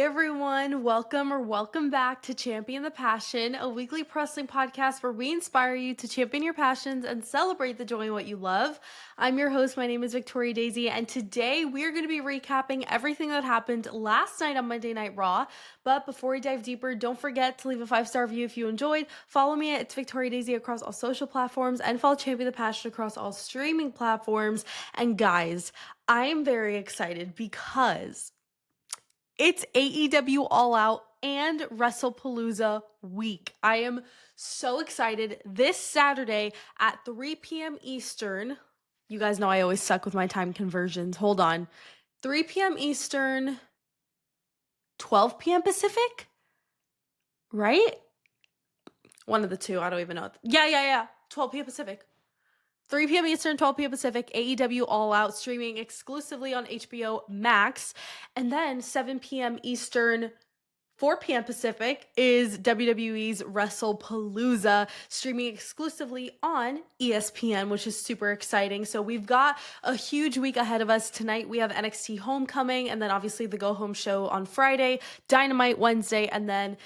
everyone, welcome back to Champion the Passion, a weekly pro wrestling podcast where we inspire you to champion your passions and celebrate the joy in what you love. I'm your host, my name is Victoria Daisy, and today we are going to be recapping everything that happened last night on Monday Night Raw. But before we dive deeper, don't forget to leave a 5-star review if you enjoyed. Follow me at It's Victoria Daisy across all social platforms, and follow Champion the Passion across all streaming platforms. And guys, I am very excited because it's AEW All Out and WrestlePalooza week. I am so excited. This Saturday at 3 p.m. Eastern. You guys know I always suck with my time conversions. Hold on. 3 p.m. Eastern, 12 p.m. Pacific? Right? One of the two. I don't even know. Yeah. 12 p.m. Pacific. 3 p.m. Eastern, 12 p.m. Pacific, AEW All Out, streaming exclusively on HBO Max. And then 7 p.m. Eastern, 4 p.m. Pacific is WWE's WrestlePalooza, streaming exclusively on ESPN, which is super exciting. So we've got a huge week ahead of us. Tonight we have NXT Homecoming, and then obviously the Go Home show on Friday, Dynamite Wednesday, and then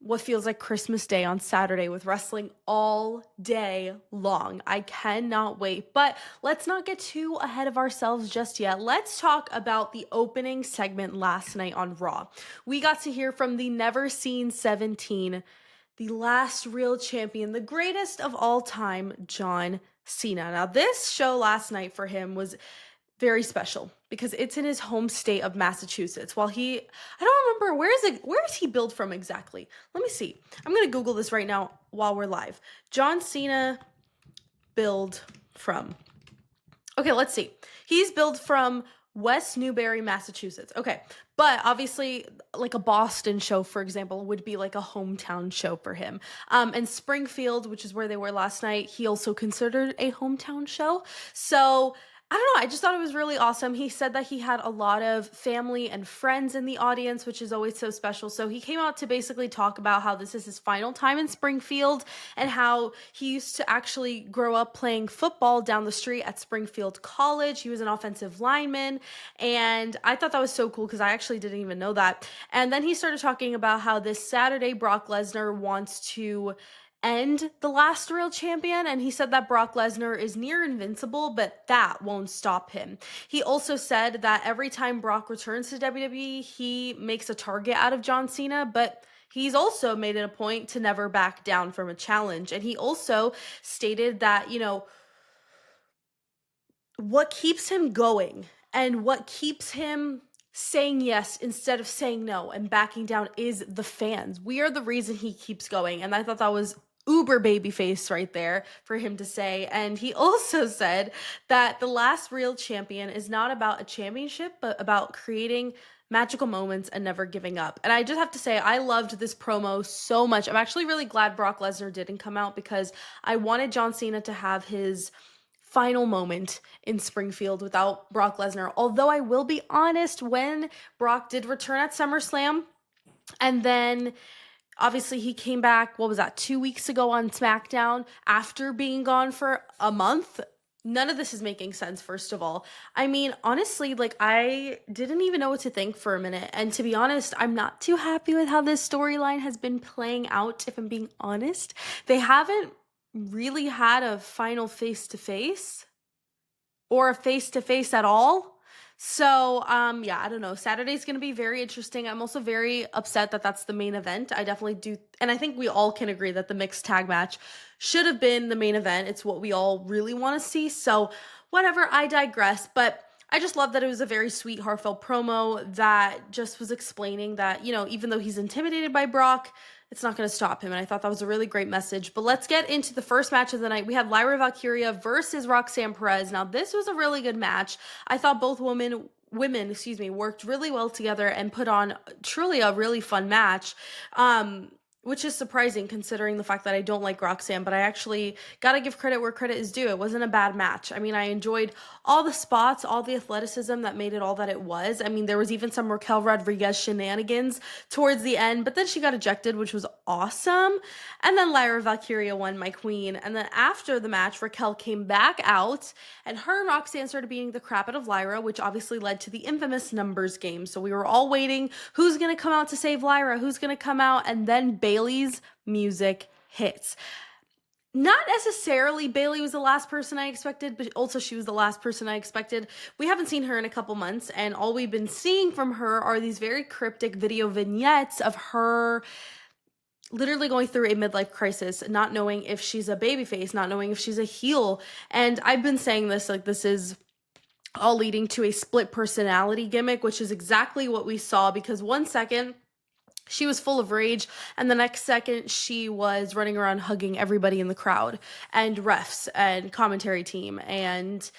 what feels like Christmas Day on Saturday with wrestling all day long. I cannot wait. But let's not get too ahead of ourselves just yet. Let's talk about the opening segment last night on Raw. We got to hear from the Never Seen 17, the last real champion, the greatest of all time, John Cena. Now, this show last night for him was very special because it's in his home state of Massachusetts. I don't remember, where is he billed from exactly? Let me see. I'm going to Google this right now while we're live. John Cena billed from. Okay, let's see. He's billed from West Newbury, Massachusetts. Okay, but obviously like a Boston show, for example, would be like a hometown show for him. And Springfield, which is where they were last night, he also considered a hometown show. So I don't know. I just thought it was really awesome. He said that he had a lot of family and friends in the audience, which is always so special. So he came out to basically talk about how this is his final time in Springfield and how he used to actually grow up playing football down the street at Springfield College. He was an offensive lineman. And I thought that was so cool because I actually didn't even know that. And then he started talking about how this Saturday Brock Lesnar wants to end the last real champion, and he said that Brock Lesnar is near invincible, but that won't stop him. He also said that every time Brock returns to WWE, he makes a target out of John Cena, but he's also made it a point to never back down from a challenge. And he also stated that, what keeps him going and what keeps him saying yes instead of saying no and backing down is the fans. We are the reason he keeps going. And I thought that was uber babyface right there for him to say. And he also said that the last real champion is not about a championship, but about creating magical moments and never giving up. And I just have to say, I loved this promo so much. I'm actually really glad Brock Lesnar didn't come out because I wanted John Cena to have his final moment in Springfield without Brock Lesnar. Although I will be honest, when Brock did return at SummerSlam, and then obviously he came back, 2 weeks ago on SmackDown after being gone for a month. None of this is making sense, first of all. I mean, honestly, I didn't even know what to think for a minute. And to be honest, I'm not too happy with how this storyline has been playing out, if I'm being honest. They haven't really had a final face-to-face or a face-to-face at all. So, I don't know. Saturday's going to be very interesting. I'm also very upset that that's the main event. I definitely do. And I think we all can agree that the mixed tag match should have been the main event. It's what we all really want to see. So whatever, I digress. But I just love that it was a very sweet, heartfelt promo that just was explaining that, even though he's intimidated by Brock, it's not going to stop him. And I thought that was a really great message. But let's get into the first match of the night. We had Lyra Valkyria versus Roxanne Perez. Now, this was a really good match. I thought both women worked really well together and put on truly a really fun match. Which is surprising considering the fact that I don't like Roxanne, but I actually gotta give credit where credit is due. It wasn't a bad match. I mean, I enjoyed all the spots, all the athleticism that made it all that it was. I mean, there was even some Raquel Rodriguez shenanigans towards the end, but then she got ejected, which was awesome. And then Lyra Valkyria won, my queen. And then after the match, Raquel came back out, and her and Roxanne started beating the crap out of Lyra, which obviously led to the infamous numbers game. So we were all waiting, who's going to come out to save Lyra? Who's going to come out? And then Bayley's music hits. Not necessarily Bayley was the last person I expected, but also she was the last person I expected. We haven't seen her in a couple months, and all we've been seeing from her are these very cryptic video vignettes of her literally going through a midlife crisis, not knowing if she's a babyface, not knowing if she's a heel. And I've been saying this, like, this is all leading to a split personality gimmick, which is exactly what we saw, because 1 second she was full of rage, and the next second she was running around hugging everybody in the crowd and refs and commentary team and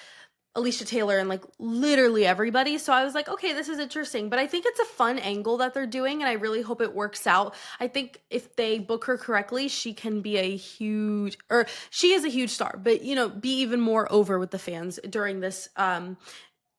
Alicia Taylor and like literally everybody. So I was like, okay, this is interesting. But I think it's a fun angle that they're doing, and I really hope it works out. I think if they book her correctly, she can be she is a huge star, but be even more over with the fans during this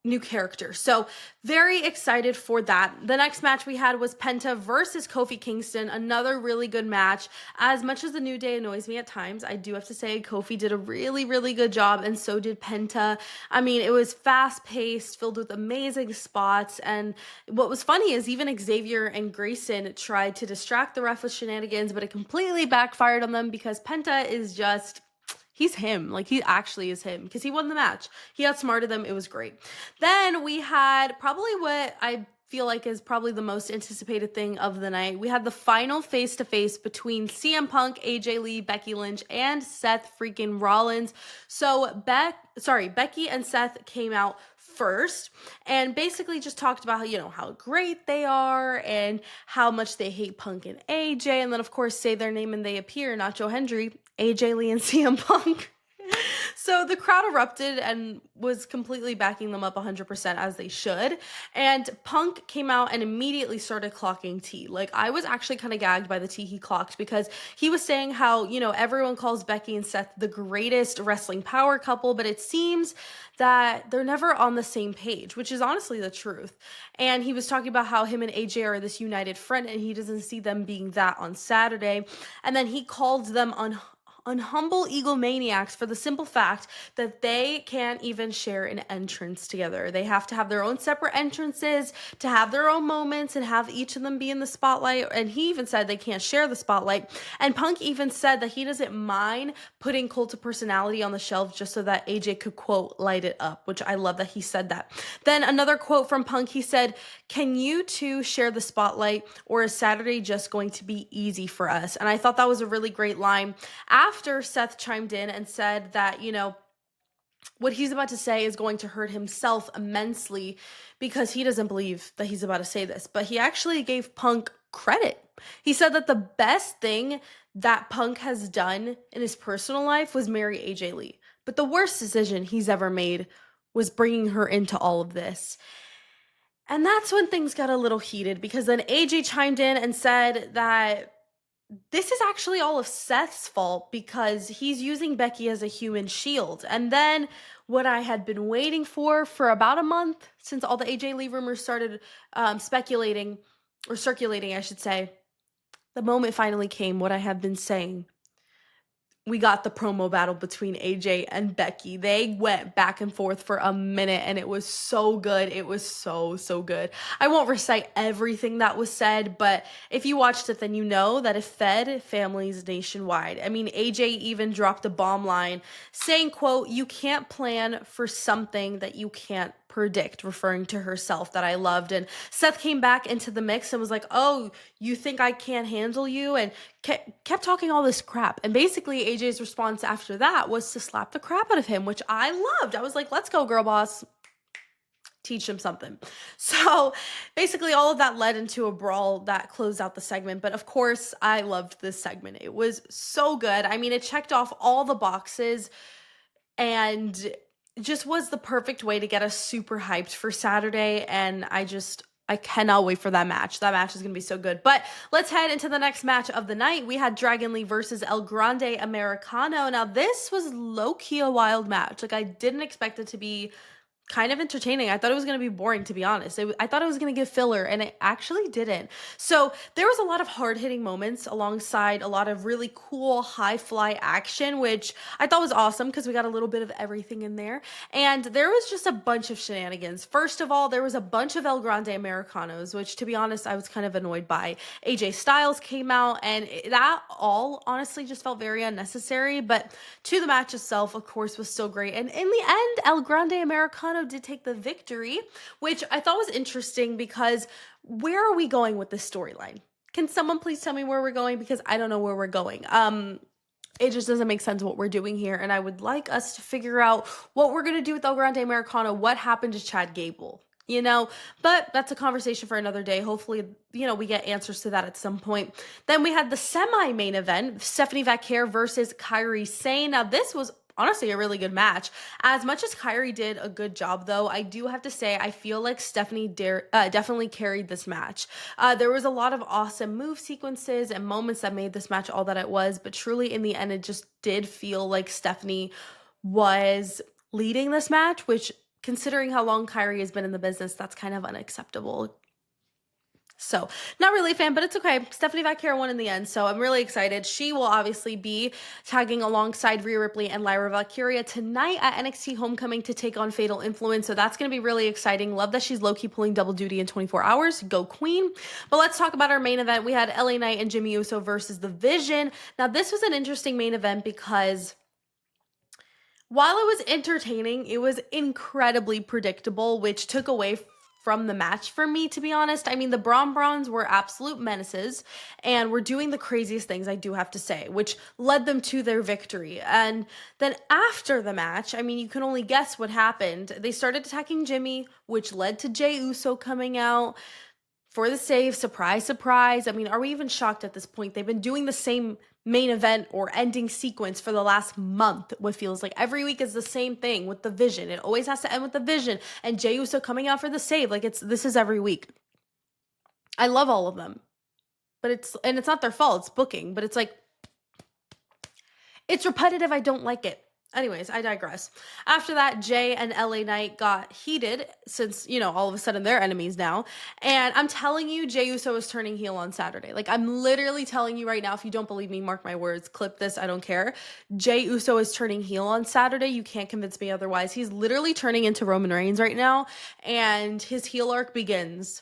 new character. So very excited for that. The next match we had was Penta versus Kofi Kingston. Another really good match. As much as the New Day annoys me at times, I do have to say Kofi did a really, really good job, and so did Penta. I mean, it was fast-paced, filled with amazing spots, and what was funny is even Xavier and Grayson tried to distract the ref with shenanigans, but it completely backfired on them because Penta is just... he's him. Like, he actually is him because he won the match. He outsmarted them. It was great. Then we had probably what I feel like is probably the most anticipated thing of the night. We had the final face-to-face between CM Punk, AJ Lee, Becky Lynch, and Seth freaking Rollins. So Becky and Seth came out first and basically just talked about how great they are and how much they hate Punk and AJ, and then of course say their name and they appear, Nacho Hendry, AJ Lee, and CM Punk. So the crowd erupted and was completely backing them up 100%, as they should. And Punk came out and immediately started clocking tea. Like, I was actually kind of gagged by the tea he clocked, because he was saying how, everyone calls Becky and Seth the greatest wrestling power couple, but it seems that they're never on the same page, which is honestly the truth. And he was talking about how him and AJ are this united front, and he doesn't see them being that on Saturday. And then he called them unhumble egomaniacs for the simple fact that they can't even share an entrance together. They have to have their own separate entrances to have their own moments and have each of them be in the spotlight. And he even said they can't share the spotlight. And Punk even said that he doesn't mind putting Cult of Personality on the shelf just so that AJ could, quote, light it up, which I love that he said that. Then another quote from Punk, he said, "Can you two share the spotlight, or is Saturday just going to be easy for us?" And I thought that was a really great line. After Seth chimed in and said that, what he's about to say is going to hurt himself immensely because he doesn't believe that he's about to say this, but he actually gave Punk credit. He said that the best thing that Punk has done in his personal life was marry AJ Lee, but the worst decision he's ever made was bringing her into all of this. And that's when things got a little heated, because then AJ chimed in and said that this is actually all of Seth's fault because he's using Becky as a human shield. And then what I had been waiting for about a month, since all the AJ Lee rumors started circulating, I should say, the moment finally came, what I have been saying. We got the promo battle between AJ and Becky. They went back and forth for a minute, and it was so good. It was so, so good. I won't recite everything that was said, but if you watched it, then you know that it fed families nationwide. I mean, AJ even dropped a bomb line saying, quote, "You can't plan for something that you can't predict," referring to herself, that I loved. And Seth came back into the mix and was like, "Oh, you think I can't handle you?" And kept talking all this crap. And basically AJ's response after that was to slap the crap out of him, which I loved. I was like, let's go, girl boss. Teach him something. So basically all of that led into a brawl that closed out the segment. But of course, I loved this segment. It was so good. I mean, it checked off all the boxes and just was the perfect way to get us super hyped for Saturday. And I cannot wait for that match. That match is going to be so good. But let's head into the next match of the night. We had Dragon Lee versus El Grande Americano. Now, this was low-key a wild match. Like, I didn't expect it to be kind of entertaining. I thought it was going to be boring, to be honest. I thought it was going to give filler, and it actually didn't. So there was a lot of hard hitting moments alongside a lot of really cool high fly action, which I thought was awesome because we got a little bit of everything in there. And there was just a bunch of shenanigans. First of all, there was a bunch of El Grande Americanos, which, to be honest, I was kind of annoyed by. AJ Styles came out, and that all honestly just felt very unnecessary. But to the match itself, of course, was still great. And in the end, El Grande Americano did take the victory, which I thought was interesting because where are we going with this storyline? Can someone please tell me where we're going? Because I don't know where we're going. It just doesn't make sense what we're doing here. And I would like us to figure out what we're going to do with El Grande Americano. What happened to Chad Gable? But that's a conversation for another day. Hopefully, we get answers to that at some point. Then we had the semi-main event, Stephanie Vaquer versus Kairi Sane. Now, this was honestly a really good match. As much as Kairi did a good job, though, I do have to say I feel like Stephanie definitely carried this match. There was a lot of awesome move sequences and moments that made this match all that it was, but truly in the end, it just did feel like Stephanie was leading this match, which, considering how long Kairi has been in the business, that's kind of unacceptable. So, not really a fan, but it's okay. Stephanie Vaquer won in the end, so I'm really excited. She will obviously be tagging alongside Rhea Ripley and Lyra Valkyria tonight at NXT Homecoming to take on Fatal Influence, so that's going to be really exciting. Love that she's low-key pulling double duty in 24 hours. Go Queen. But let's talk about our main event. We had LA Knight and Jimmy Uso versus The Vision. Now, this was an interesting main event because while it was entertaining, it was incredibly predictable, which took away from the match for me, to be honest. I mean, the Brawns were absolute menaces and were doing the craziest things, I do have to say, which led them to their victory. And then after the match, I mean, you can only guess what happened. They started attacking Jimmy, which led to Jey Uso coming out for the save. Surprise, surprise. I mean, are we even shocked at this point? They've been doing the same main event or ending sequence for the last month. What feels like every week is the same thing with the Vision. It always has to end with the Vision and Jey Uso coming out for the save. Like this is every week. I love all of them, but it's not their fault. It's booking, but it's like, it's repetitive. I don't like it. Anyways, I digress. After that, Jay and LA Knight got heated since, all of a sudden they're enemies now. And I'm telling you, Jey Uso is turning heel on Saturday. Like, I'm literally telling you right now, if you don't believe me, mark my words, clip this, I don't care. Jey Uso is turning heel on Saturday. You can't convince me otherwise. He's literally turning into Roman Reigns right now, and his heel arc begins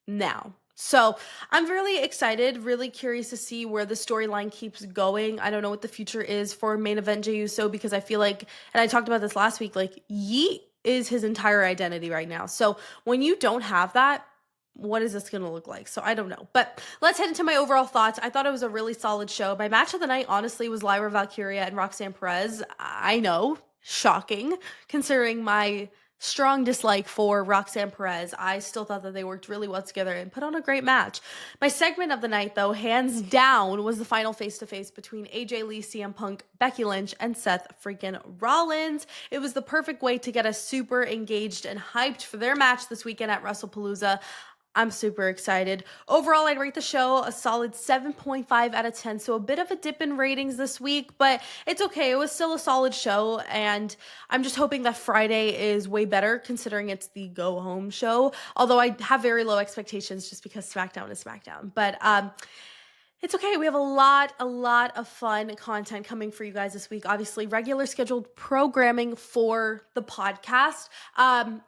now. So I'm really excited, really curious to see where the storyline keeps going. I don't know what the future is for main event Jey Uso because I feel like, and I talked about this last week, like Yeet is his entire identity right now. So when you don't have that, what is this going to look like? So I don't know. But let's head into my overall thoughts. I thought it was a really solid show. My match of the night, honestly, was Lyra Valkyria and Roxanne Perez. I know, shocking, considering my strong dislike for Roxanne Perez. I still thought that they worked really well together and put on a great match. My segment of the night, though, hands down, was the final face-to-face between AJ Lee, CM Punk, Becky Lynch, and Seth freaking Rollins. It was the perfect way to get us super engaged and hyped for their match this weekend at WrestlePalooza. I'm super excited. Overall, I'd rate the show a solid 7.5 out of 10. So a bit of a dip in ratings this week, but it's okay. It was still a solid show. And I'm just hoping that Friday is way better considering it's the go home show. Although I have very low expectations just because SmackDown is SmackDown. But it's okay. We have a lot of fun content coming for you guys this week. Obviously, regular scheduled programming for the podcast.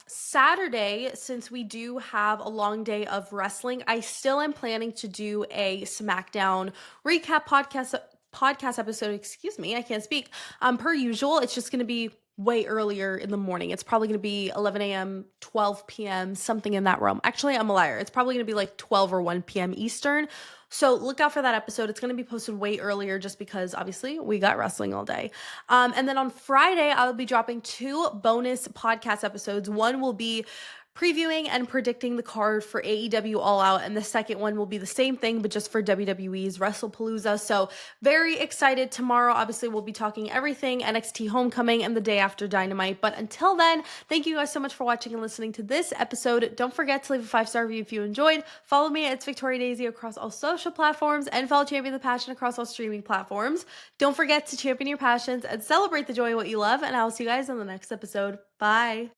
Saturday, since we do have a long day of wrestling, I still am planning to do a SmackDown recap podcast episode. Excuse me, I can't speak. Per usual, it's just going to be way earlier in the morning. It's probably going to be 11 a.m., 12 p.m., something in that realm. Actually, I'm a liar. It's probably going to be like 12 or 1 p.m. Eastern. So look out for that episode. It's going to be posted way earlier just because obviously we got wrestling all day. And then on Friday, I'll be dropping 2 bonus podcast episodes. One will be previewing and predicting the card for AEW All Out, and the second one will be the same thing, but just for WWE's WrestlePalooza. So very excited. Tomorrow, obviously, we'll be talking everything NXT Homecoming and the day after Dynamite. But until then, thank you guys so much for watching and listening to this episode. Don't forget to leave a 5-star review if you enjoyed. Follow me at It's Victoria Daisy across all social platforms and follow Champion the Passion across all streaming platforms. Don't forget to champion your passions and celebrate the joy of what you love, and I will see you guys in the next episode. Bye.